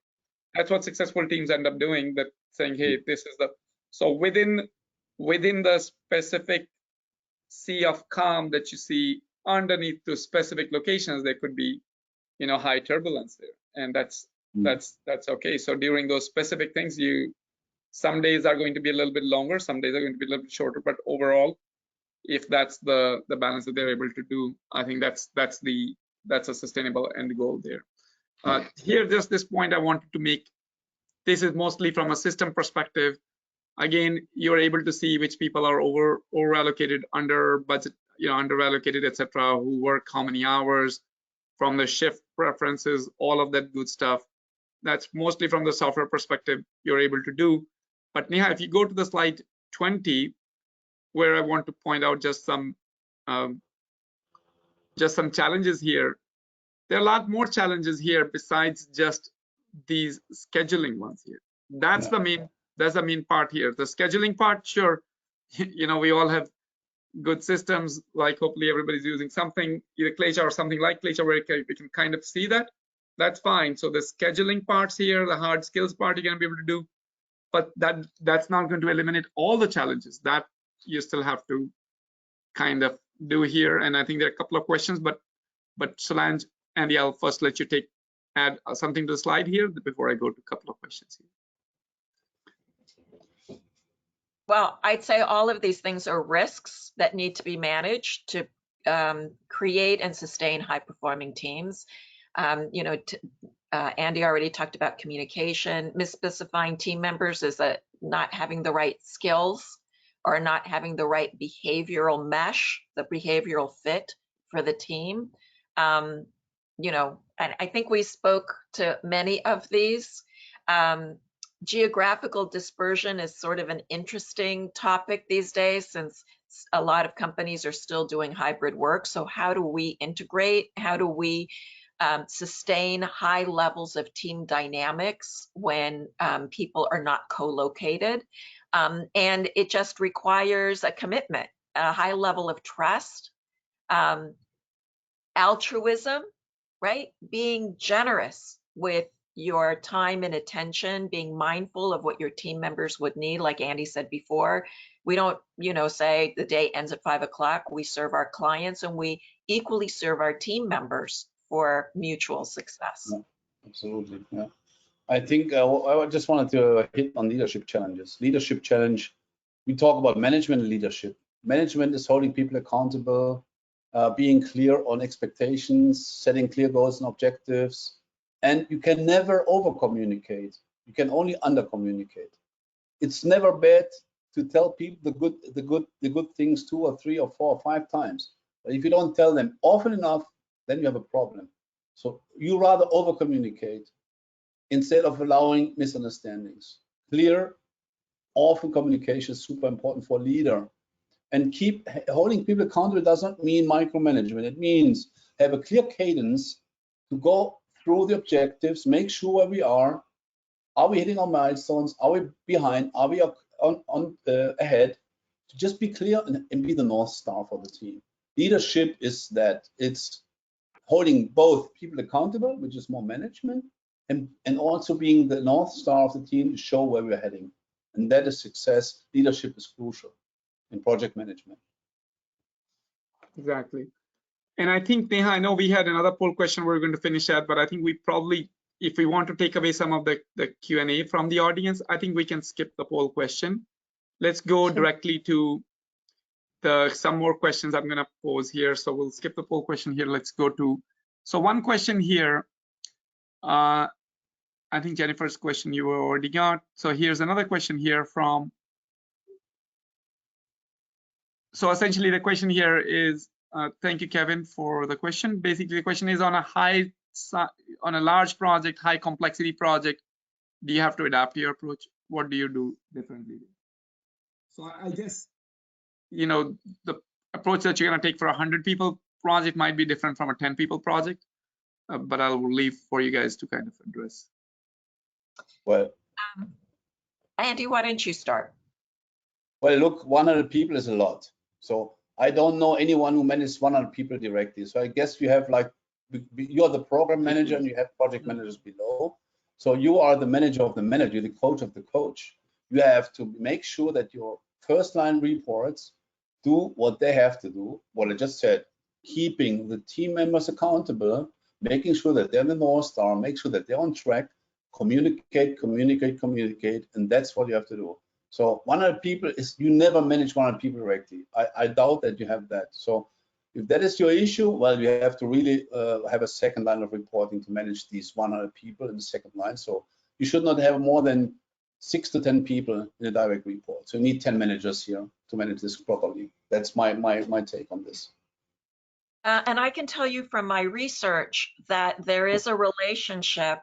successful teams end up doing. That saying, hey, this is the so within the specific sea of calm that you see underneath the specific locations, there could be, you know, high turbulence there, and that's okay. So during those specific things, some days are going to be a little bit longer, some days are going to be a little bit shorter, but overall, if that's the balance that they're able to do, I think that's a sustainable end goal there. Here, just this point I wanted to make. This is mostly from a system perspective. Again, you're able to see which people are over allocated, under budget, you know, under allocated, etc., who work how many hours, from the shift preferences, all of that good stuff. That's mostly from the software perspective you're able to do. But Neha, if you go to the slide 20, where I want to point out just some challenges here. There are a lot more challenges here besides just these scheduling ones here. That's the main part here. The scheduling part, sure, you know, we all have good systems, like hopefully everybody's using something, either Glacier or something like Glacier, where we can kind of see that. That's fine. So the scheduling parts here, the hard skills part, you're going to be able to do, but that's not going to eliminate all the challenges that you still have to kind of do here. And I think there are a couple of questions, but Solange, Andy, I'll first let you add something to the slide here before I go to a couple of questions here. Well, I'd say all of these things are risks that need to be managed to create and sustain high-performing teams. You know, Andy already talked about communication. Misspecifying team members is not having the right skills or not having the right behavioral mesh, the behavioral fit for the team. You know, and I think we spoke to many of these. Geographical dispersion is sort of an interesting topic these days, since a lot of companies are still doing hybrid work. So how do we integrate? How do we sustain high levels of team dynamics when people are not co-located? And it just requires a commitment, a high level of trust, altruism, right? Being generous with your time and attention, being mindful of what your team members would need. Like Andy said before, we don't, you know, say the day ends at 5 o'clock. We serve our clients, and we equally serve our team members for mutual success. Yeah, absolutely. Yeah. I think I just wanted to hit on leadership challenges. Leadership challenge, we talk about management and leadership. Management is holding people accountable, being clear on expectations, setting clear goals and objectives. And you can never over communicate. You can only under communicate. It's never bad to tell people the good things 2 or 3 or 4 or 5 times. But if you don't tell them often enough, then you have a problem. So you rather over communicate instead of allowing misunderstandings. Clear, often communication is super important for a leader. And keep holding people accountable does not mean micromanagement. It means have a clear cadence to go through the objectives, make sure where we are. Are we hitting our milestones? Are we behind? Are we ahead? To just be clear and be the North Star for the team. Leadership is that it's holding both people accountable, which is more management, and also being the North Star of the team to show where we're heading. And that is success. Leadership is crucial in project management. Exactly. And I think, Neha, I know we had another poll question we're going to finish at, but I think we probably, if we want to take away some of the Q&A from the audience, I think we can skip the poll question. Let's go directly to some more questions I'm going to pose here. So we'll skip the poll question here. Let's go to, so one question here. I think Jennifer's question you already got. So here's another question here from, so essentially the question here is, thank you, Kevin, for the question. Basically, the question is on a large project, high complexity project, do you have to adapt your approach? What do you do differently? So I guess, you know, the approach that you're going to take for a 100 people project might be different from a 10 people project, but I'll leave for you guys to kind of address. Well, Andy, why don't you start? Well, look, 100 people is a lot. So I don't know anyone who manages 100 people directly. So I guess you have like, you're the program manager and you have project managers below. So you are the manager of the manager, the coach of the coach. You have to make sure that your first line reports do what they have to do. What I just said, keeping the team members accountable, making sure that they're the North Star, make sure that they're on track, communicate, and that's what you have to do. So 100 people is, you never manage 100 people directly. I doubt that you have that. So if that is your issue, well, you have to really have a second line of reporting to manage these 100 people in the second line. So you should not have more than 6 to 10 people in a direct report. So you need 10 managers here to manage this properly. That's my take on this. And I can tell you from my research that there is a relationship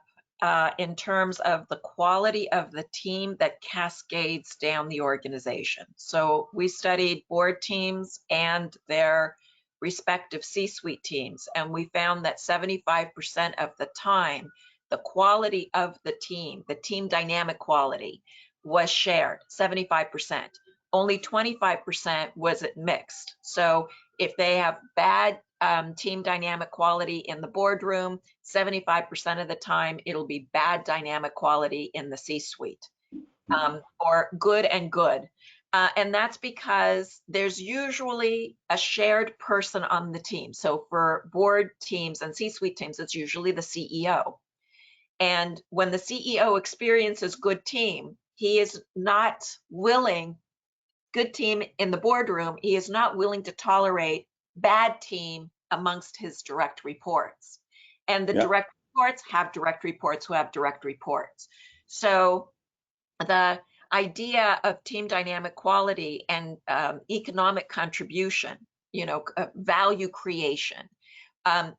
in terms of the quality of the team that cascades down the organization. So we studied board teams and their respective C-suite teams, and we found that 75% of the time, the quality of the team dynamic quality, was shared, 75%. Only 25% was it mixed. So if they have bad team dynamic quality in the boardroom, 75% of the time it'll be bad dynamic quality in the C-suite, or good and good. And that's because there's usually a shared person on the team. So for board teams and C-suite teams, it's usually the CEO. And when the CEO experiences good team, he is not willing, good team in the boardroom, he is not willing to tolerate bad team amongst his direct reports. And the direct reports have direct reports who have direct reports. So the idea of team dynamic quality and economic contribution, you know, value creation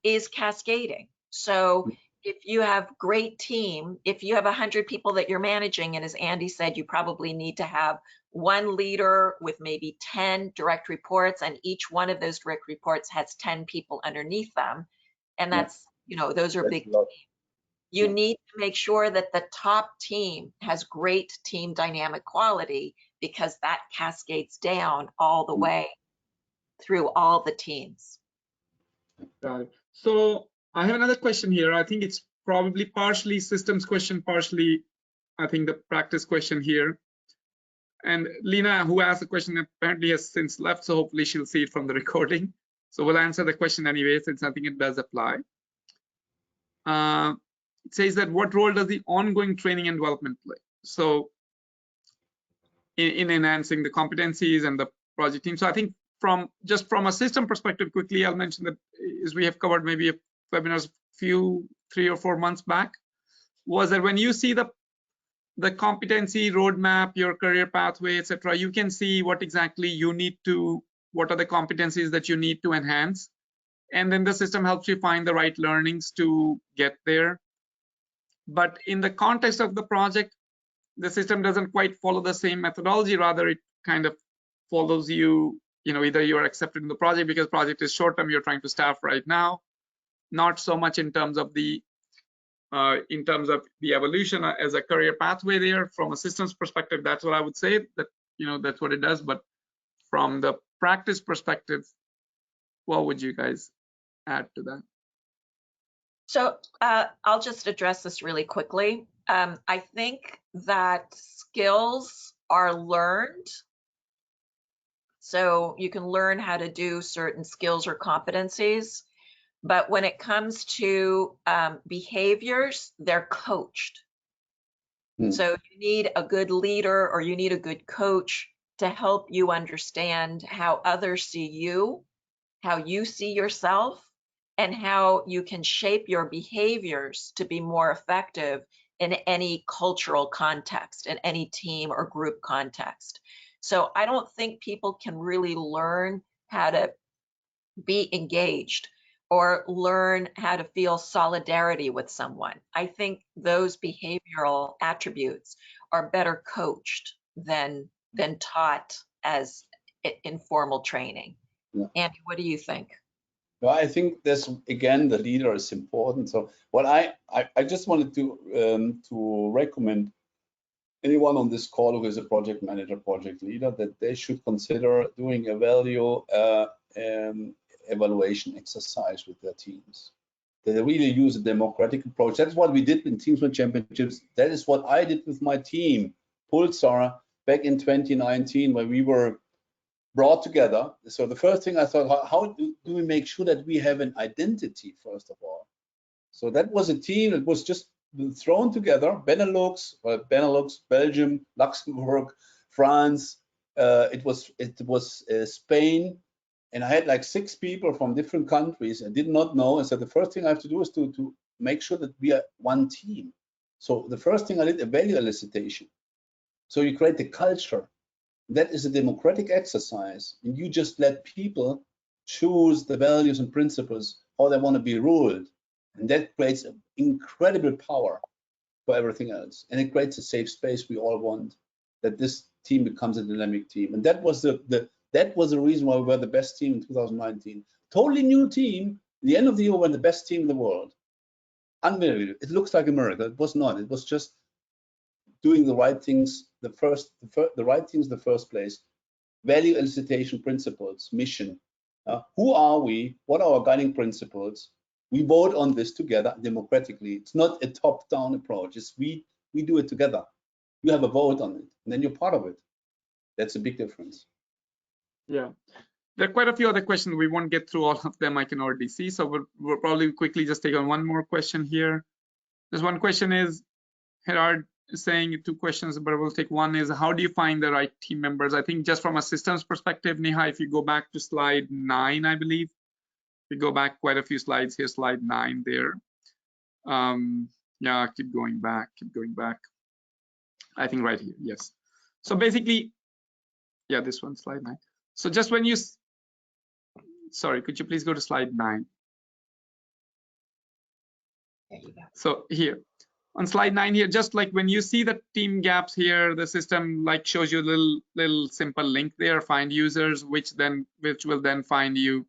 is cascading. So if you have great team, if you have 100 people that you're managing, and as Andy said, you probably need to have one leader with maybe 10 direct reports, and each one of those direct reports has 10 people underneath them. And that's, you know, those are big teams. You need to make sure that the top team has great team dynamic quality, because that cascades down all the way through all the teams. Got it. So I have another question here. I think it's probably partially systems question, partially I think the practice question here. And Lena, who asked the question, apparently has since left, so hopefully she'll see it from the recording. So we'll answer the question anyway, since I think it does apply. It says that what role does the ongoing training and development play? So in enhancing the competencies and the project team. So I think from a system perspective, quickly, I'll mention that as we have covered maybe a webinars 3 or 4 months back, was that when you see the the competency roadmap, your career pathway, etc. You can see what exactly you need to, what are the competencies that you need to enhance. And then the system helps you find the right learnings to get there. But in the context of the project, the system doesn't quite follow the same methodology. Rather, it kind of follows you, either you're accepted in the project because project is short term, you're trying to staff right now, not so much in terms of the evolution as a career pathway there. From a systems perspective, that's what I would say, that that's what it does. But from the practice perspective, what would you guys add to that? So I'll just address this really quickly. I think that skills are learned. So you can learn how to do certain skills or competencies. But when it comes to behaviors, they're coached. So you need a good leader or you need a good coach to help you understand how others see you, how you see yourself, and how you can shape your behaviors to be more effective in any cultural context, in any team or group context. So I don't think people can really learn how to be engaged or learn how to feel solidarity with someone. I think those behavioral attributes are better coached than taught as informal training. Yeah. Andy, what do you think? Well, I think this, again, the leader is important. So what I just wanted to recommend anyone on this call who is a project manager, project leader, that they should consider doing a value evaluation exercise with their teams. That they really use a democratic approach. That's what we did in Teams Win Championships. That is what I did with my team, Pulsar, back in 2019, when we were brought together. So the first thing I thought, how do we make sure that we have an identity, first of all? So that was a team that was just thrown together, Benelux, Belgium, Luxembourg, France, it was Spain, and I had like 6 people from different countries. I did not know, and so the first thing I have to do is to make sure that we are one team. So the first thing I did, a value elicitation. So you create the culture. That is a democratic exercise, and you just let people choose the values and principles, how they want to be ruled, and that creates incredible power for everything else, and it creates a safe space we all want, that this team becomes a dynamic team. And that was that was the reason why we were the best team in 2019. Totally new team. At the end of the year, we were the best team in the world. Unbelievable. It looks like a miracle. It was not. It was just doing the right things the right things in the first place. Value elicitation principles, mission. Who are we? What are our guiding principles? We vote on this together democratically. It's not a top-down approach. It's we do it together. You have a vote on it, and then you're part of it. That's a big difference. Yeah, there are quite a few other questions. We won't get through all of them, I can already see. So we'll probably quickly just take on one more question here. There's one question is, Gerard is saying 2 questions, but we'll take one is, how do you find the right team members? I think just from a systems perspective, Neha, if you go back to slide 9, I believe, we go back quite a few slides here, slide 9 there. Yeah, keep going back. I think right here, yes. So basically, yeah, this one, slide 9. So just when you, sorry, could you please go to slide 9? There you go. So here, on slide 9 here, just like when you see the team gaps here, the system like shows you a little simple link there, find users, which will then find you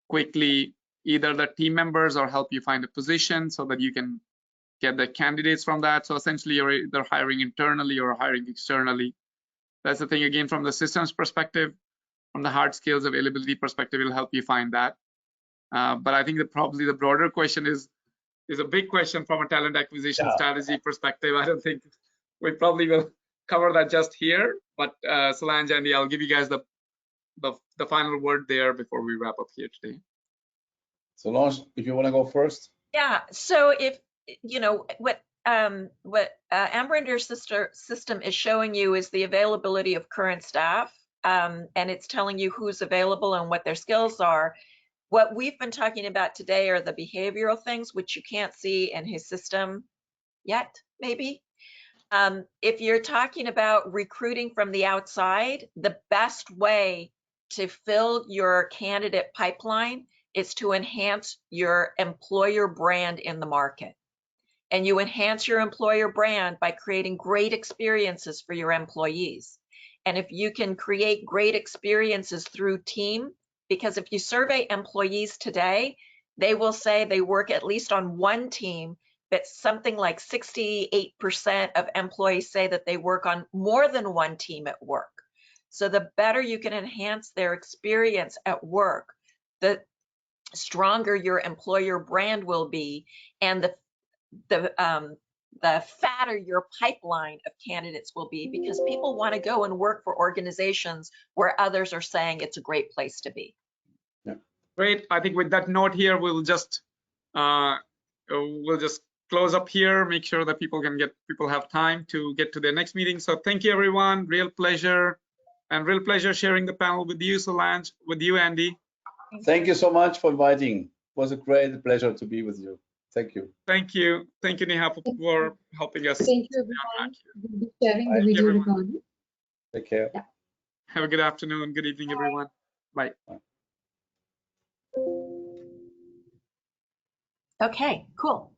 quickly either the team members or help you find a position so that you can get the candidates from that. So essentially you're either hiring internally or hiring externally. That's the thing, again, from the systems perspective. From the hard skills availability perspective, it'll help you find that. But I think that probably the broader question is a big question from a talent acquisition strategy perspective. I don't think we probably will cover that just here, but Solange, Andy, I'll give you guys the final word there before we wrap up here today. Solange, if you want to go first. Yeah, so if, you know, what Ambrinder's system is showing you is the availability of current staff, and it's telling you who's available and what their skills are. What we've been talking about today are the behavioral things, which you can't see in his system yet, maybe. If you're talking about recruiting from the outside, the best way to fill your candidate pipeline is to enhance your employer brand in the market. And you enhance your employer brand by creating great experiences for your employees. And if you can create great experiences through team, because if you survey employees today, they will say they work at least on one team, but something like 68% of employees say that they work on more than one team at work. So the better you can enhance their experience at work, the stronger your employer brand will be, and the fatter your pipeline of candidates will be, because people want to go and work for organizations where others are saying it's a great place to be. Yeah. Great. I think with that note here, we'll just close up here. Make sure that people have time to get to their next meeting. So thank you, everyone. Real pleasure, and real pleasure sharing the panel with you, Solange, with you, Andy. Thank you so much for inviting. It was a great pleasure to be with you. Thank you. Thank you. Thank you, Neha, for helping us. Thank you, everyone. We'll be sharing the Bye. video Everyone. recording. Take care. Yeah. Have a good afternoon. Good evening, everyone. Bye. Okay, cool.